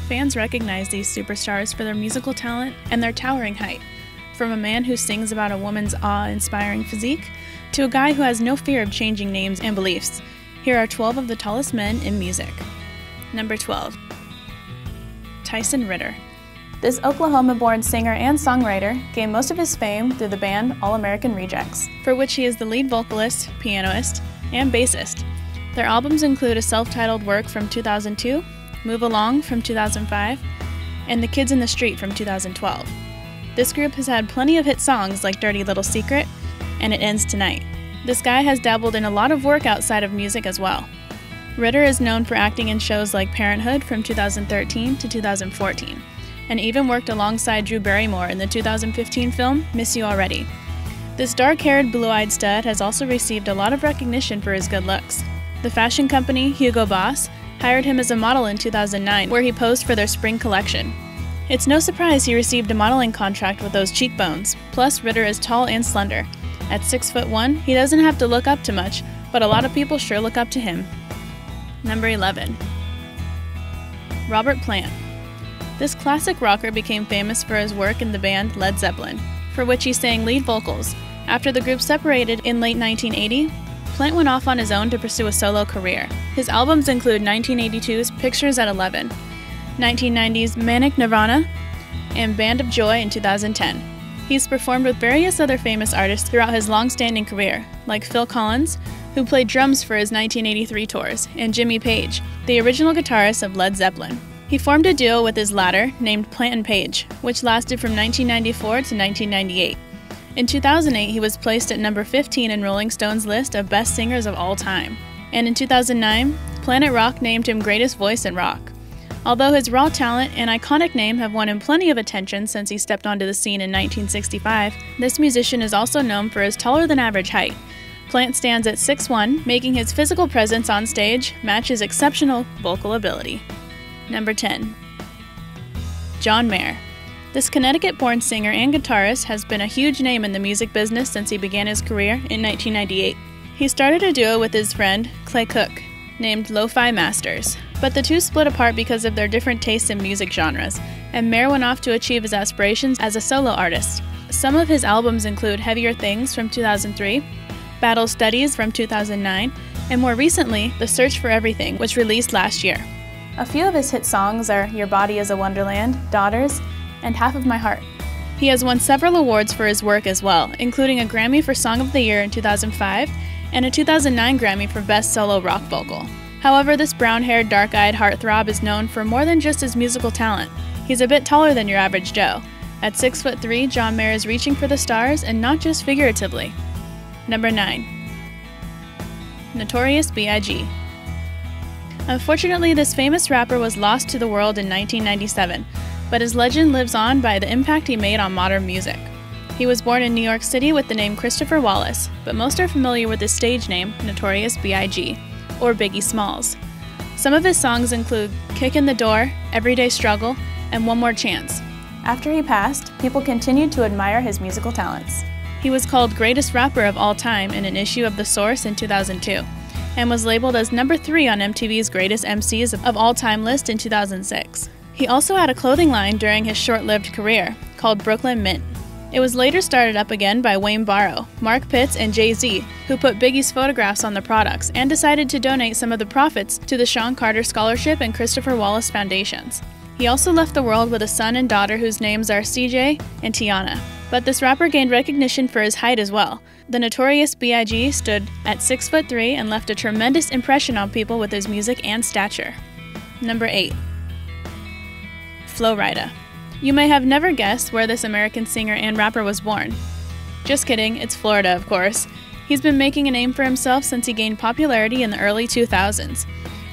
Fans recognize these superstars for their musical talent and their towering height, from a man who sings about a woman's awe-inspiring physique to a guy who has no fear of changing names and beliefs. Here are 12 of the tallest men in music. Number 12. Tyson Ritter. This Oklahoma-born singer and songwriter gained most of his fame through the band All-American Rejects, for which he is the lead vocalist, pianist, and bassist. Their albums include a self-titled work from 2002, Move Along from 2005, and The Kids in the Street from 2012. This group has had plenty of hit songs like Dirty Little Secret and It Ends Tonight. This guy has dabbled in a lot of work outside of music as well. Ritter is known for acting in shows like Parenthood from 2013 to 2014, and even worked alongside Drew Barrymore in the 2015 film Miss You Already. This dark-haired, blue-eyed stud has also received a lot of recognition for his good looks. The fashion company Hugo Boss hired him as a model in 2009, where he posed for their spring collection. It's no surprise he received a modeling contract with those cheekbones. Plus, Ritter is tall and slender. At 6'1", he doesn't have to look up to much, but a lot of people sure look up to him. Number 11. Robert Plant. This classic rocker became famous for his work in the band Led Zeppelin, for which he sang lead vocals. After the group separated in late 1980, Plant went off on his own to pursue a solo career. His albums include 1982's Pictures at 11, 1990's Manic Nirvana, and Band of Joy in 2010. He's performed with various other famous artists throughout his long-standing career, like Phil Collins, who played drums for his 1983 tours, and Jimmy Page, the original guitarist of Led Zeppelin. He formed a duo with his latter, named Plant and Page, which lasted from 1994 to 1998. In 2008, he was placed at number 15 in Rolling Stone's list of best singers of all time. And in 2009, Planet Rock named him greatest voice in rock. Although his raw talent and iconic name have won him plenty of attention since he stepped onto the scene in 1965, this musician is also known for his taller-than-average height. Plant stands at 6'1", making his physical presence on stage match his exceptional vocal ability. Number 10. John Mayer. This Connecticut-born singer and guitarist has been a huge name in the music business since he began his career in 1998. He started a duo with his friend, Clay Cook, named Lo-Fi Masters, but the two split apart because of their different tastes in music genres, and Mayer went off to achieve his aspirations as a solo artist. Some of his albums include Heavier Things from 2003, Battle Studies from 2009, and more recently, The Search for Everything, which released last year. A few of his hit songs are Your Body is a Wonderland, Daughters, and Half of My Heart. He has won several awards for his work as well, including a Grammy for Song of the Year in 2005 and a 2009 Grammy for Best Solo Rock Vocal. However, this brown-haired, dark-eyed heartthrob is known for more than just his musical talent. He's a bit taller than your average Joe. At 6'3", John Mayer is reaching for the stars, and not just figuratively. Number 9. Notorious B.I.G. Unfortunately, this famous rapper was lost to the world in 1997, but his legend lives on by the impact he made on modern music. He was born in New York City with the name Christopher Wallace, but most are familiar with his stage name, Notorious B.I.G., or Biggie Smalls. Some of his songs include Kick in the Door, Everyday Struggle, and One More Chance. After he passed, people continued to admire his musical talents. He was called Greatest Rapper of All Time in an issue of The Source in 2002, and was labeled as number 3 on MTV's Greatest MCs of All Time list in 2006. He also had a clothing line during his short-lived career, called Brooklyn Mint. It was later started up again by Wayne Barrow, Mark Pitts, and Jay-Z, who put Biggie's photographs on the products and decided to donate some of the profits to the Sean Carter Scholarship and Christopher Wallace Foundations. He also left the world with a son and daughter whose names are CJ and Tiana. But this rapper gained recognition for his height as well. The Notorious B.I.G. stood at 6'3" and left a tremendous impression on people with his music and stature. Number 8. Flo Rida. You may have never guessed where this American singer and rapper was born. Just kidding, it's Florida, of course. He's been making a name for himself since he gained popularity in the early 2000s.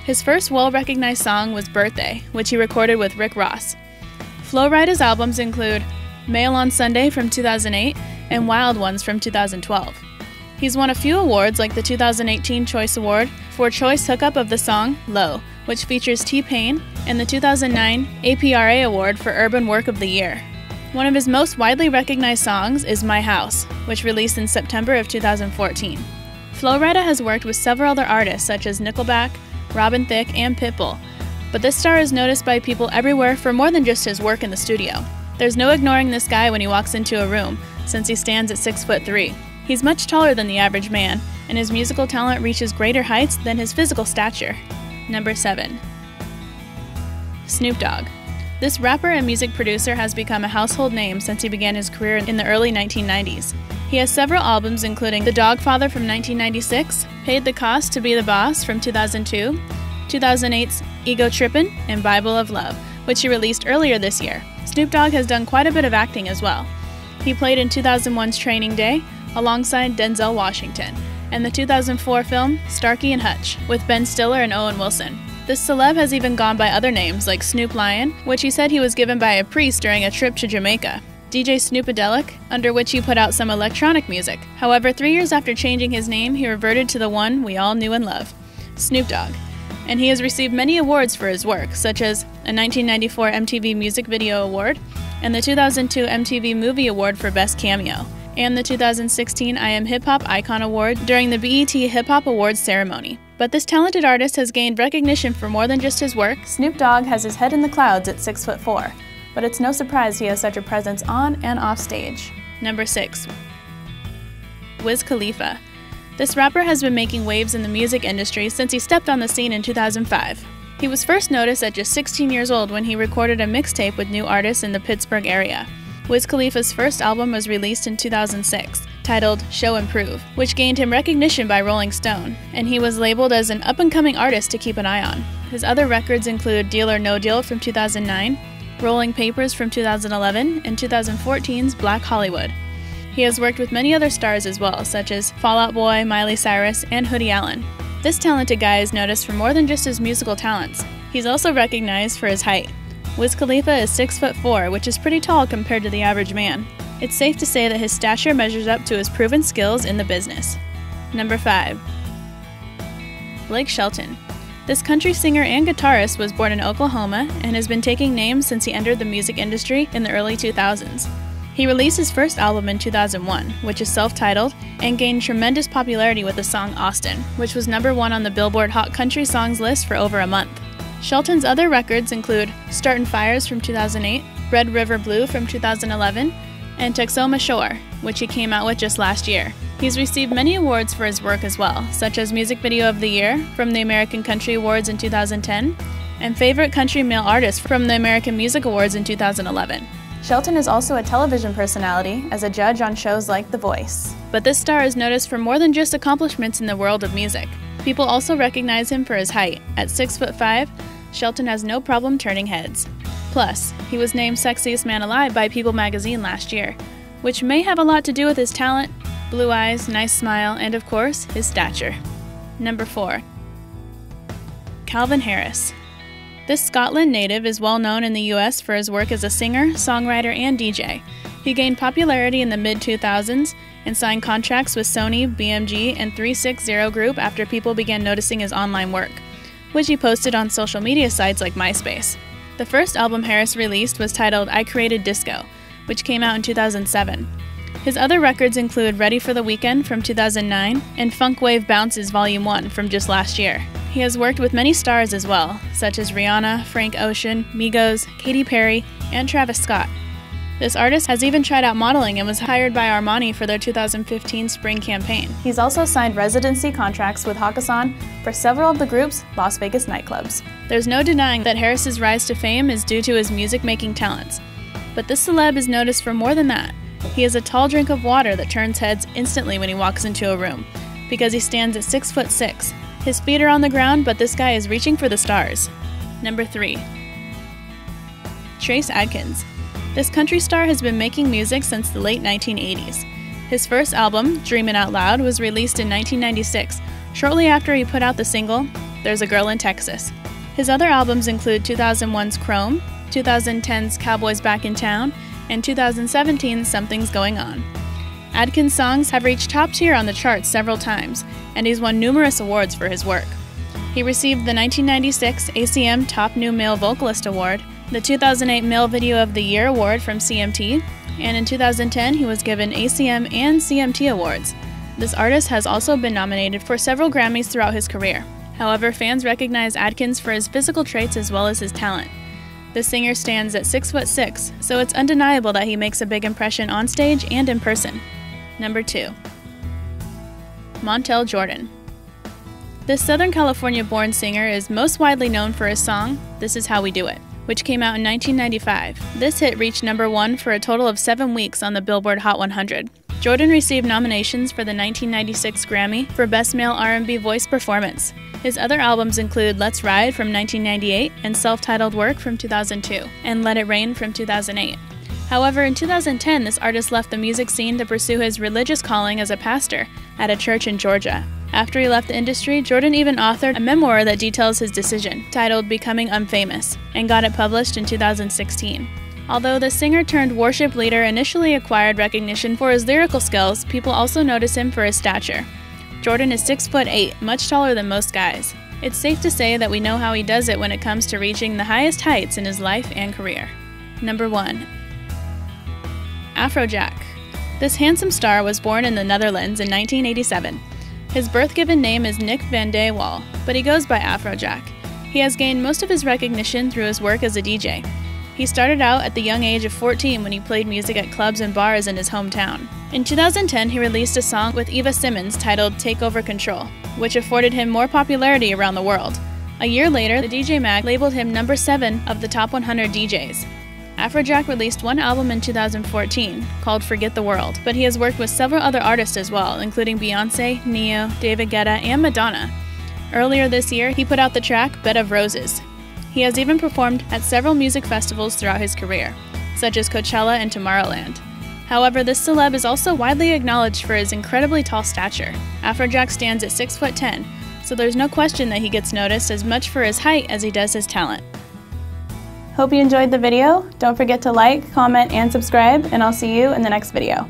His first well-recognized song was Birthday, which he recorded with Rick Ross. Flo Rida's albums include Mail on Sunday from 2008 and Wild Ones from 2012. He's won a few awards like the 2018 Choice Award for Choice Hookup of the Song, Low, which features T-Pain, and the 2009 APRA Award for Urban Work of the Year. One of his most widely recognized songs is My House, which released in September of 2014. Flo Rida has worked with several other artists such as Nickelback, Thicke, and Pitbull. But this star is noticed by people everywhere for more than just his work in the studio. There's no ignoring this guy when he walks into a room, since he stands at 6'3". He's much taller than the average man, and his musical talent reaches greater heights than his physical stature. Number 7. Snoop Dogg. This rapper and music producer has become a household name since he began his career in the early 1990s. He has several albums including The Dogfather from 1996, Paid the Cost to Be the Boss from 2002, 2008's Ego Trippin', and Bible of Love, which he released earlier this year. Snoop Dogg has done quite a bit of acting as well. He played in 2001's Training Day alongside Denzel Washington, and the 2004 film Starkey and Hutch with Ben Stiller and Owen Wilson. This celeb has even gone by other names like Snoop Lion, which he said he was given by a priest during a trip to Jamaica, DJ Snoopadelic, under which he put out some electronic music. However, 3 years after changing his name, he reverted to the one we all knew and love, Snoop Dogg. And he has received many awards for his work, such as a 1994 MTV Music Video Award, and the 2002 MTV Movie Award for Best Cameo, and the 2016 I Am Hip Hop Icon Award during the BET Hip Hop Awards ceremony. But this talented artist has gained recognition for more than just his work. Snoop Dogg has his head in the clouds at 6'4", but it's no surprise he has such a presence on and off stage. Number 6. Wiz Khalifa. This rapper has been making waves in the music industry since he stepped on the scene in 2005. He was first noticed at just 16 years old when he recorded a mixtape with new artists in the Pittsburgh area. Wiz Khalifa's first album was released in 2006, titled Show and Prove, which gained him recognition by Rolling Stone, and he was labeled as an up-and-coming artist to keep an eye on. His other records include Deal or No Deal from 2009, Rolling Papers from 2011, and 2014's Black Hollywood. He has worked with many other stars as well, such as Fall Out Boy, Miley Cyrus, and Hoodie Allen. This talented guy is noticed for more than just his musical talents. He's also recognized for his height. Wiz Khalifa is 6'4", which is pretty tall compared to the average man. It's safe to say that his stature measures up to his proven skills in the business. Number 5. Blake Shelton. This country singer and guitarist was born in Oklahoma and has been taking names since he entered the music industry in the early 2000s. He released his first album in 2001, which is self-titled, and gained tremendous popularity with the song Austin, which was number 1 on the Billboard Hot Country Songs list for over a month. Shelton's other records include Startin' Fires from 2008, Red River Blue from 2011, and Texoma Shore, which he came out with just last year. He's received many awards for his work as well, such as Music Video of the Year from the American Country Awards in 2010, and Favorite Country Male Artist from the American Music Awards in 2011. Shelton is also a television personality as a judge on shows like The Voice. But this star is noticed for more than just accomplishments in the world of music. People also recognize him for his height. At 6'5", Shelton has no problem turning heads. Plus, he was named Sexiest Man Alive by People magazine last year, which may have a lot to do with his talent, blue eyes, nice smile, and of course, his stature. Number 4. Calvin Harris. This Scotland native is well known in the US for his work as a singer, songwriter, and DJ. He gained popularity in the mid-2000s and signed contracts with Sony, BMG, and 360 Group after people began noticing his online work, which he posted on social media sites like MySpace. The first album Harris released was titled I Created Disco, which came out in 2007. His other records include Ready for the Weekend from 2009 and Funk Wave Bounces Volume 1 from just last year. He has worked with many stars as well, such as Rihanna, Frank Ocean, Migos, Katy Perry, and Travis Scott. This artist has even tried out modeling and was hired by Armani for their 2015 spring campaign. He's also signed residency contracts with Hakkasan for several of the group's Las Vegas nightclubs. There's no denying that Harris's rise to fame is due to his music-making talents. But this celeb is noticed for more than that. He is a tall drink of water that turns heads instantly when he walks into a room, because he stands at 6'6". His feet are on the ground, but this guy is reaching for the stars. Number 3. Trace Adkins. This country star has been making music since the late 1980s. His first album, Dreamin' Out Loud, was released in 1996, shortly after he put out the single, There's a Girl in Texas. His other albums include 2001's Chrome, 2010's Cowboys Back in Town, and 2017's Something's Going On. Adkins' songs have reached top tier on the charts several times, and he's won numerous awards for his work. He received the 1996 ACM Top New Male Vocalist Award, the 2008 Male Video of the Year Award from CMT, and in 2010 he was given ACM and CMT awards. This artist has also been nominated for several Grammys throughout his career. However, fans recognize Adkins for his physical traits as well as his talent. The singer stands at 6'6", so it's undeniable that he makes a big impression on stage and in person. Number 2. Montell Jordan. This Southern California-born singer is most widely known for his song, This Is How We Do It, which came out in 1995. This hit reached number 1 for a total of 7 weeks on the Billboard Hot 100. Jordan received nominations for the 1996 Grammy for Best Male R&B Voice Performance. His other albums include Let's Ride from 1998 and self-titled Work from 2002, and Let It Rain from 2008. However, in 2010, this artist left the music scene to pursue his religious calling as a pastor at a church in Georgia. After he left the industry, Jordan even authored a memoir that details his decision, titled Becoming Unfamous, and got it published in 2016. Although the singer-turned-worship leader initially acquired recognition for his lyrical skills, people also notice him for his stature. Jordan is 6'8", much taller than most guys. It's safe to say that we know how he does it when it comes to reaching the highest heights in his life and career. Number 1. Afrojack. This handsome star was born in the Netherlands in 1987. His birth-given name is Nick van de Wal, but he goes by Afrojack. He has gained most of his recognition through his work as a DJ. He started out at the young age of 14 when he played music at clubs and bars in his hometown. In 2010, he released a song with Eva Simmons titled Take Over Control, which afforded him more popularity around the world. A year later, the DJ Mag labeled him number 7 of the top 100 DJs. Afrojack released one album in 2014 called Forget the World, but he has worked with several other artists as well, including Beyoncé, Neo, David Guetta, and Madonna. Earlier this year, he put out the track Bed of Roses. He has even performed at several music festivals throughout his career, such as Coachella and Tomorrowland. However, this celeb is also widely acknowledged for his incredibly tall stature. Afrojack stands at 6'10", so there's no question that he gets noticed as much for his height as he does his talent. Hope you enjoyed the video. Don't forget to like, comment, and subscribe, and I'll see you in the next video.